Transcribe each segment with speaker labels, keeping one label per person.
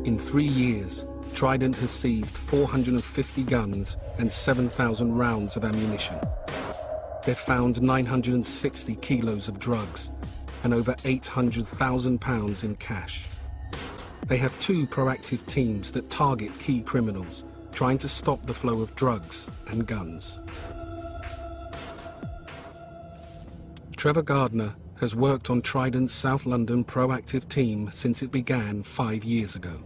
Speaker 1: In 3 years, Trident has seized 450 guns and 7,000 rounds of ammunition. They've found 960 kilos of drugs and over £800,000 in cash. They have 2 proactive teams that target key criminals, trying to stop the flow of drugs and guns. Trevor Gardner has worked on Trident's South London proactive team since it began 5 years ago.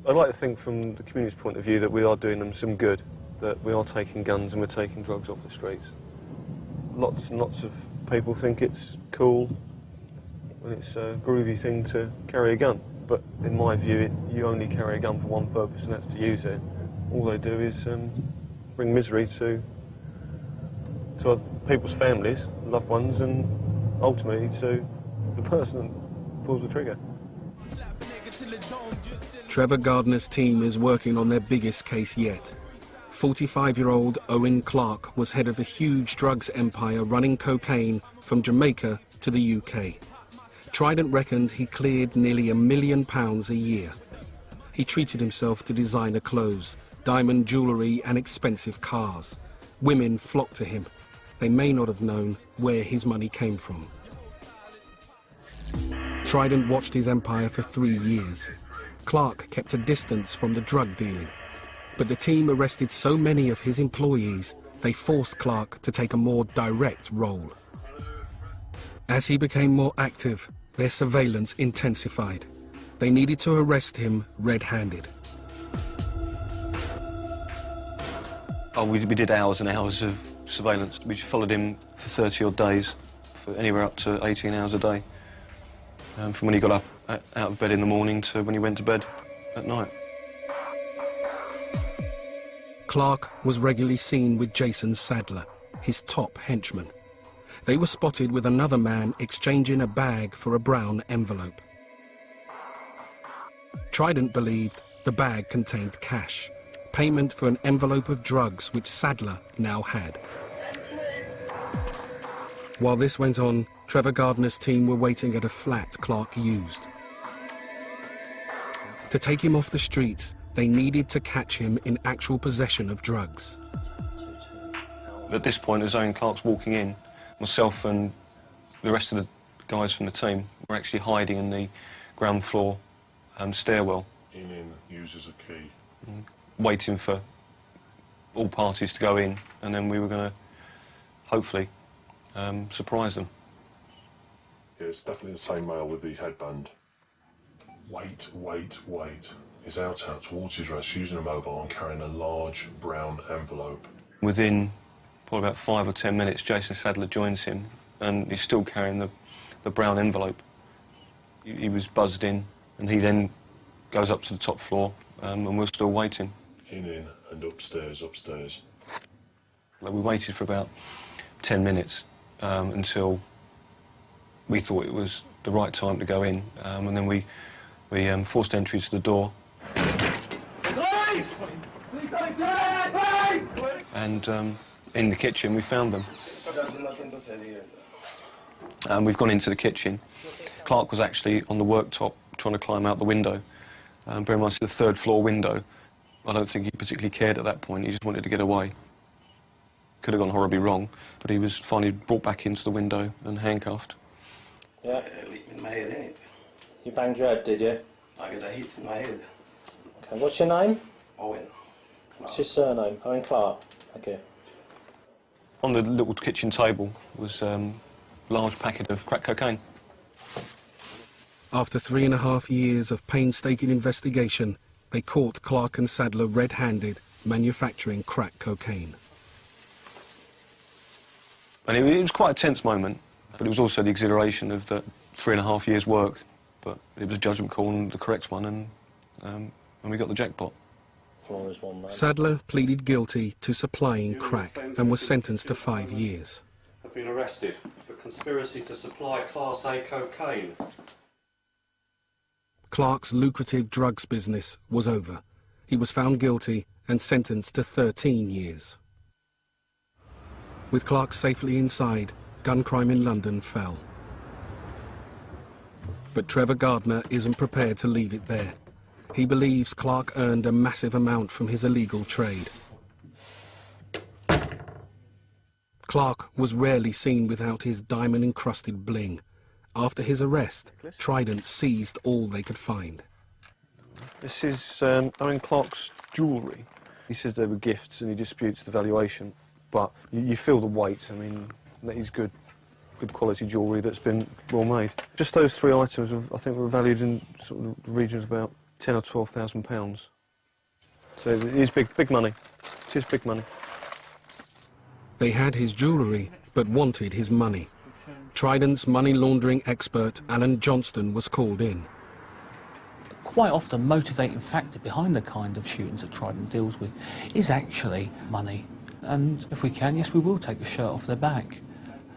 Speaker 2: I'd like to think from the community's point of view that we are doing them some good, that we are taking guns and we're taking drugs off the streets. Lots and lots of people think it's cool and it's a groovy thing to carry a gun, but in my view you only carry a gun for one purpose, and that's to use it. All they do is bring misery to people's families, loved ones, and ultimately to the person that pulls the trigger.
Speaker 1: Trevor Gardner's team is working on their biggest case yet. 45-year-old Owen Clark was head of a huge drugs empire running cocaine from Jamaica to the UK. Trident reckoned he cleared nearly £1 million a year. He treated himself to designer clothes, diamond jewellery and expensive cars. Women flocked to him. They may not have known where his money came from. Trident watched his empire for 3 years. Clark kept a distance from the drug dealing, but the team arrested so many of his employees, they forced Clark to take a more direct role. As he became more active, their surveillance intensified. They needed to arrest him red-handed.
Speaker 2: Oh, we did hours and hours of surveillance. We followed him for 30 odd days, for anywhere up to 18 hours a day. From when he got up out of bed in the morning to when he went to bed at night.
Speaker 1: Clark was regularly seen with Jason Sadler, his top henchman. They were spotted with another man exchanging a bag for a brown envelope. Trident believed the bag contained cash, payment for an envelope of drugs which Sadler now had. While this went on, Trevor Gardner's team were waiting at a flat Clark used. To take him off the streets, they needed to catch him in actual possession of drugs.
Speaker 2: At this point, as Owen Clark's walking in, myself and the rest of the guys from the team were actually hiding in the ground floor stairwell.
Speaker 3: In uses a key.
Speaker 2: Waiting for all parties to go in, and then we were going to, hopefully, surprise them.
Speaker 3: Yeah, it's definitely the same male with the headband. Wait. He's out towards his dress, using a mobile and carrying a large brown envelope.
Speaker 2: Within probably about 5 or 10 minutes, Jason Sadler joins him, and he's still carrying the brown envelope. He was buzzed in, and he then goes up to the top floor, and we're still waiting.
Speaker 3: In, and upstairs.
Speaker 2: We waited for about 10 minutes until we thought it was the right time to go in, and then we forced entry to the door. And in the kitchen we found them. And we've gone into the kitchen. Clark was actually on the worktop trying to climb out the window. Bear in mind, it's the 3rd floor window. I don't think he particularly cared at that point. He just wanted to get away. Could have gone horribly wrong, but he was finally brought back into the window and handcuffed.
Speaker 4: Yeah.
Speaker 5: In my head, innit?
Speaker 4: You banged your head, did you?
Speaker 5: I got a hit in my head.
Speaker 4: Okay. What's your name?
Speaker 5: Owen.
Speaker 4: What's your surname? Owen Clark. Okay.
Speaker 2: On the little kitchen table was a large packet of crack cocaine.
Speaker 1: After 3.5 years of painstaking investigation, they caught Clark and Sadler red-handed manufacturing crack cocaine.
Speaker 2: And it was quite a tense moment, but it was also the exhilaration of the 3.5 years' work. But it was a judgment call and the correct one, and we got the jackpot.
Speaker 1: Sadler pleaded guilty to supplying crack and was sentenced to 5 years.
Speaker 6: Have been arrested for conspiracy to supply Class A cocaine.
Speaker 1: Clark's lucrative drugs business was over. He was found guilty and sentenced to 13 years. With Clark safely inside, gun crime in London fell. But Trevor Gardner isn't prepared to leave it there. He believes Clark earned a massive amount from his illegal trade. Clark was rarely seen without his diamond-encrusted bling. After his arrest, Trident seized all they could find.
Speaker 2: This is Owen Clark's jewellery. He says they were gifts and he disputes the valuation, but you feel the weight. I mean, that is good quality jewellery that's been well made. Just those three items, I think, were valued in sort of the region of about £10,000 or £12,000. So it is big money. It is big money.
Speaker 1: They had his jewellery, but wanted his money. Trident's money laundering expert, Alan Johnston, was called in.
Speaker 7: Quite often, the motivating factor behind the kind of shootings that Trident deals with is actually money. And if we can, yes, we will take the shirt off their back.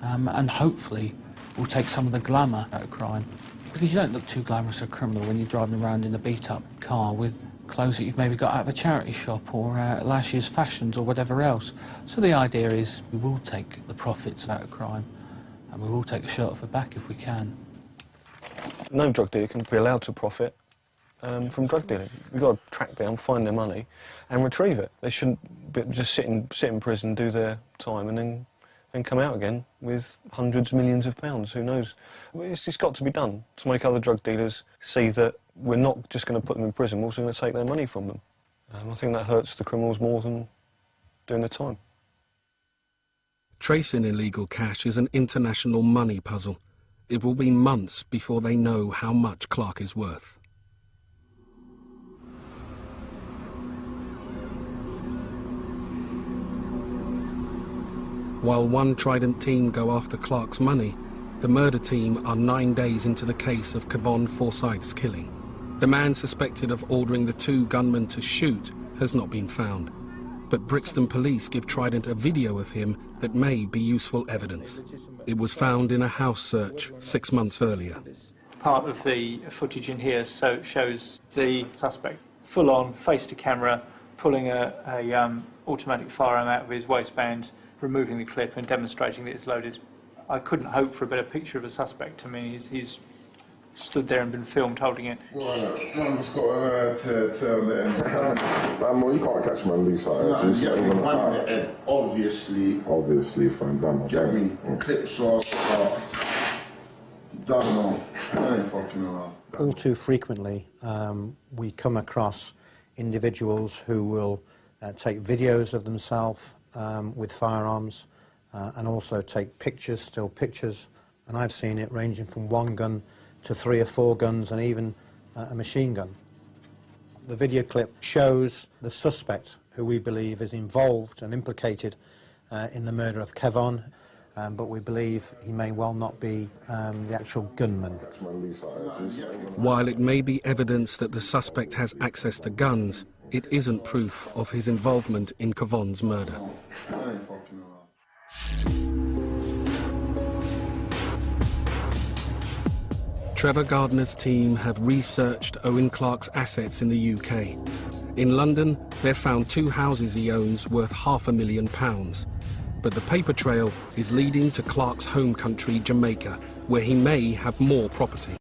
Speaker 7: And hopefully we'll take some of the glamour out of crime. Because you don't look too glamorous a criminal when you're driving around in a beat-up car with clothes that you've maybe got out of a charity shop or last year's fashions or whatever else. So the idea is we will take the profits out of crime and we will take the shirt off the back if we can.
Speaker 2: No drug dealer can be allowed to profit from drug dealing. We've got to track down, find their money and retrieve it. They shouldn't just sit in prison, do their time and then come out again with hundreds of millions of pounds. Who knows? It's got to be done to make other drug dealers see that we're not just going to put them in prison, we're also going to take their money from them. I think that hurts the criminals more than doing their time.
Speaker 1: Tracing illegal cash is an international money puzzle. It will be months before they know how much Clark is worth. While one Trident team go after Clark's money, the murder team are 9 days into the case of Kevon Forsyth's killing. The man suspected of ordering the two gunmen to shoot has not been found, but Brixton police give Trident a video of him that may be useful evidence. It was found in a house search 6 months earlier.
Speaker 8: Part of the footage in here shows the suspect full on, face to camera, pulling a automatic firearm out of his waistband, removing the clip and demonstrating that it's loaded. I couldn't hope for a better picture of a suspect. I mean, he's stood there and been filmed holding it.
Speaker 9: Well, I'm just got to tell them. Well, you can't catch him on these sides. No, you get me one in the head, obviously. Obviously, fine, done. Get me clips off, don't know. I ain't fucking around.
Speaker 10: All too frequently, we come across individuals who will take videos of themselves with firearms and also take pictures, still pictures, and I've seen it ranging from one gun to 3 or 4 guns and even a machine gun. The video clip shows the suspect, who we believe is involved and implicated in the murder of Kevon, but we believe he may well not be the actual gunman.
Speaker 1: While it may be evidence that the suspect has access to guns, it isn't proof of his involvement in Kevon's murder. Trevor Gardner's team have researched Owen Clark's assets in the UK. In London, they've found 2 houses he owns worth £500,000. But the paper trail is leading to Clark's home country, Jamaica, where he may have more property.